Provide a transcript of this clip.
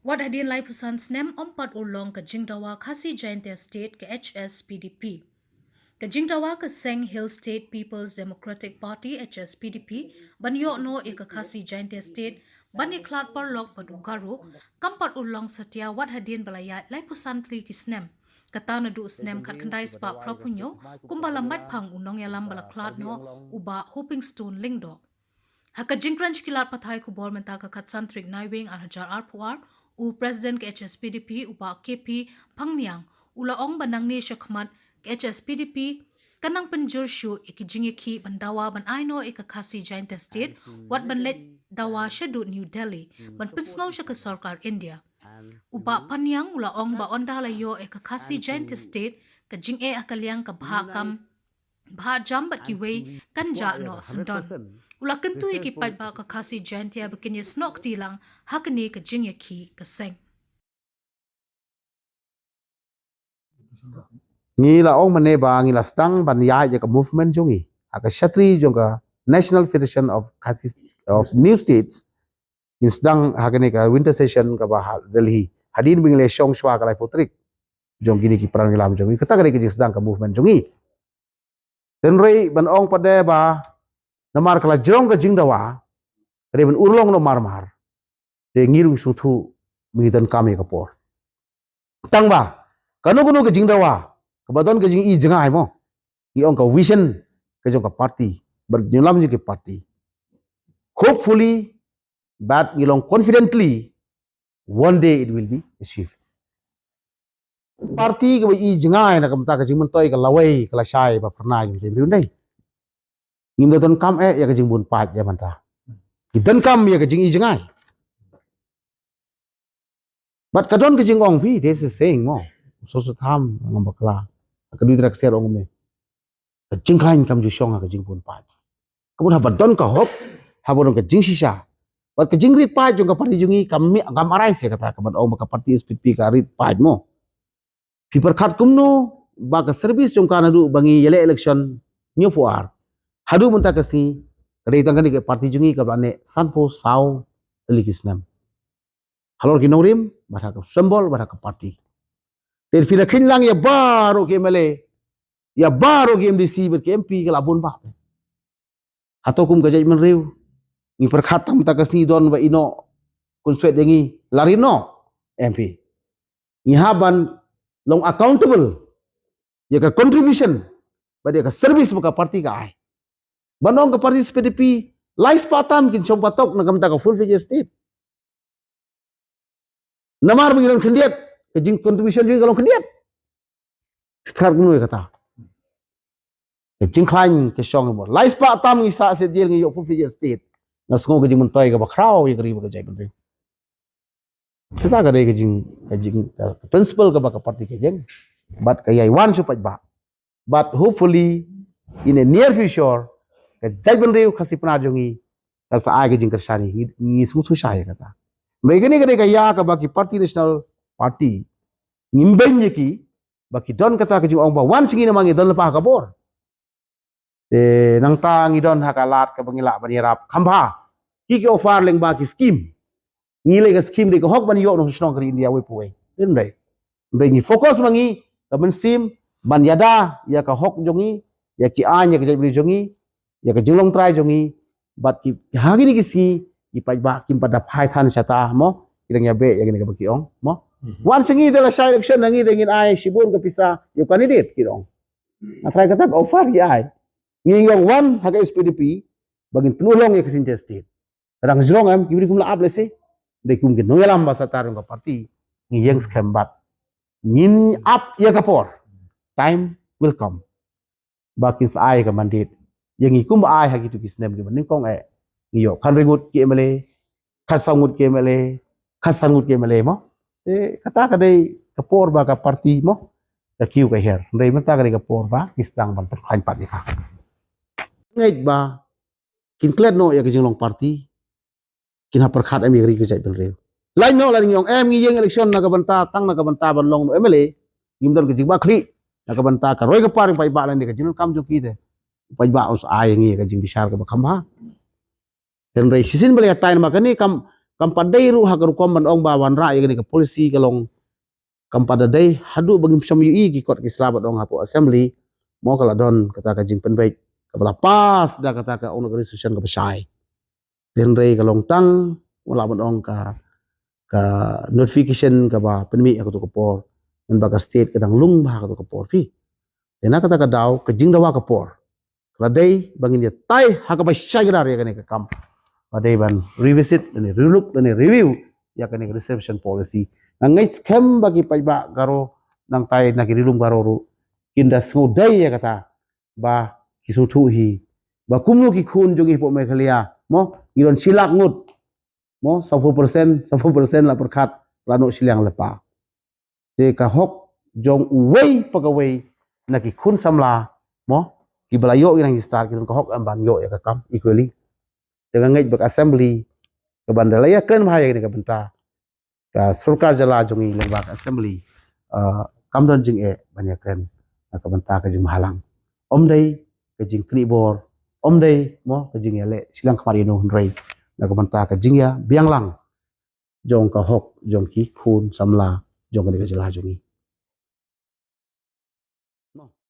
Wat hadin lai pusan snem ompat ulong ke Jingdawa Khasi Giant Estate ke HSPDP. Ke Jingdawa ke Seng Hill State People's Democratic Party HSPDP ban yo no e ke Khasi Giant Estate ban e klat parlok padugaru kampat ulong setia wat hadin balaya lai pusan tri ki snem. Kata na du snem kat kendai spa propunyo kumbala mat pang unong yalam bala klat no uba hoping stone lingdo. Haka jingkranch kilat pathai ku bor menta ka katsan trik naiwing arhajar arpuar u president ke HSPDP upa KP Pangniang ula ong banang ni syakmat ke HSPDP kanang penjur syu ikijingi ki bandawa ban aino ika Khasi Giant Estate wat ban let dawa shadu New Delhi ban pinsngau sya ke sarkar India upa Panyang ula ong ba onda layo ika Khasi Giant Estate ka jing e akaliang ka bahakam bahajam bat kiwei kanja no sundon ula kentu iki pai ba ka Khasi Giant ya bekinya snok tilang hakni ka jingya ki ka seng ngila ong mane ba ngila stang ban ya ka movement jongi aka shatri jonga National Federation of Khasi of New States in stang hakane ka winter session ka ba Delhi hadin bingle shong shwa ka lai putrik jong gini ki peran ngila jongi kata kare ki stang ka movement jongi tenrei ban ong pade ba namar kala jong ka jingdawa kare ban urlong no mar te ngirung suthu midan kami ka por tang ba kanu kanu ka jingdawa kabadon ka jing i janga ai mo i ong ka vision ka jong ka party bernyulam ju ke party hopefully but ngilong confidently one day it will be achieved party ka i janga ai na kamta ka jing mentoi ka lawai ka la shai ba pernah jing te brundai ngim don kam ya ka jing bun pat ya manta idan kam ya ka jing i janga ai but kadon ka jing ong pi there's a saying mo so tham ngam bakla ka du trak ser ong me ka jing khain kam ju shong ka jing bun pat kamun ha badon ka hop ha bodon ka jing shisha but ka jing rit pat jong ka party jungi kam arai se kata ka bad ong ka party SPP ka rit pat mo people khat kumno ba ka service jong ka na du bangi yele election new puar hadu munta ka si re tang ka party jungi ka bane sanpo sau likisnam halor ki norim ba ka symbol ba ka party ter fina khinlang ya baro ke mele ya baro ke MDC ber ke MP ke labun ba atau kum gajai men riu ni perkhatam ta kasi don ba ino kun swet dengi larino MP ni haban long accountable ya ka contribution ba dia ka service ba ka party ka ai banong ka party SPDP lais patam kin chom patok na kamta ka full fledged state namar bingilan khendiat ke jing contribution juga kalau khendiat khar gunu kata ke jing khlain ke shong mo lais patam ngi sa se jil ngi yo full fledged state na sngo ke jing mentoi ka ba khrau ye kri ba jai bendre kita ka dei ke jing principle ka ba ka party ke jeng but ka yai wan su ba but hopefully in a near future ke jai bendre khasi pana jongi ka sa ai ke jing kersani ngi su thu sha ye kata mereka ni ka ya ka ba ki party national party ngimben ki baki don kata ke jing ong ba wan singi na mangi don lepa ka bor nang ta ngi don hakalat ka bangila banirap khamba ki ke offer leng ba ki scheme ngile ka scheme de ko hok ban yo no snong kri India we puai den dai ni focus mangi ka ban sim ban yada ya ka hok jongi ya ki an ya ka jai jongi ya ka jinglong trai jongi bat ki hagi ni ki si i pai ba kim pada phai than sata mo irang ya be ya ni ka baki ong mo wan singi de la side election nangi de ngin ai sibun ka pisa yo candidate ki dong atrai kata offer ya ai nging wan haga SPDP bagin penulong ya kesin state kadang zrong am kibri kum la ablese de kum ke noyalam basa tarung ka party ngi yang skembat ngin up ya kapor time will come bakis ai ka mandate yang ikum ai hagi tu kisnem ke bening kong ngiyo kan ringut ke mele khasangut ke mele khasangut ke mele mo kata ka dei kapor ba ka party mo ka kiu ka her rei mata ka kapor ba kisdang ban khain pat ka ngai ba kin klet no ya ke jinglong party kin ha perkhat ami ri ke jai ben reu lain no la ngong em ngi yeng election na ka banta tang na ka banta ban long no emele ngimdon ke jingba khli na ka banta ka roi ka par pai ba lan de ka jinul kam jo ki de pai ba us ai ngi ka jing bisar ka ba khamba ten rei sisin bele tain ma ka ni kam kampadai ru hakaru komban ong bawan ra ya ke polisi kalong kampada dai hadu bagi som ui ki kot ki selabat ong hapo assembly mo kala don kata ka jing penbaik kabala pas da kata ka ong negeri susan ka besai den rei kalong tang wala ong ka notification ka ba penmi aku tu kapor men baga state kadang lung ba ka tu kapor pi dena kata ka daw ka jing dawa kapor kala dai bangin dia tai haka besai gadar ya kane ka kam badai ban revisit dan relook dan review ya kane reception policy ngai scam bagi paiba garo nang tai na kirilum garo ru kinda sngodai ya kata ba kisutu hi ba kumnu ki khun jongi po me khalia mo giron silak ngut mo 10% lah perkat lano silang lepa te ka hok jong uwei pagawai na ki khun samla mo ki balayo yang start ki ka hok amban yo ya ka kam equally dengan ngai bak assembly ke bandalaya kren bahaya ni ka benta ka surkar jala jongi lembak assembly kamdon jing banyak kren ka benta ka jing halang om dai ka jing kni bor om dai mo ka jing ele silang khamari no rei na ka benta ka jing ya biang lang jong ka hok jong ki khun samla jong ka jala jongi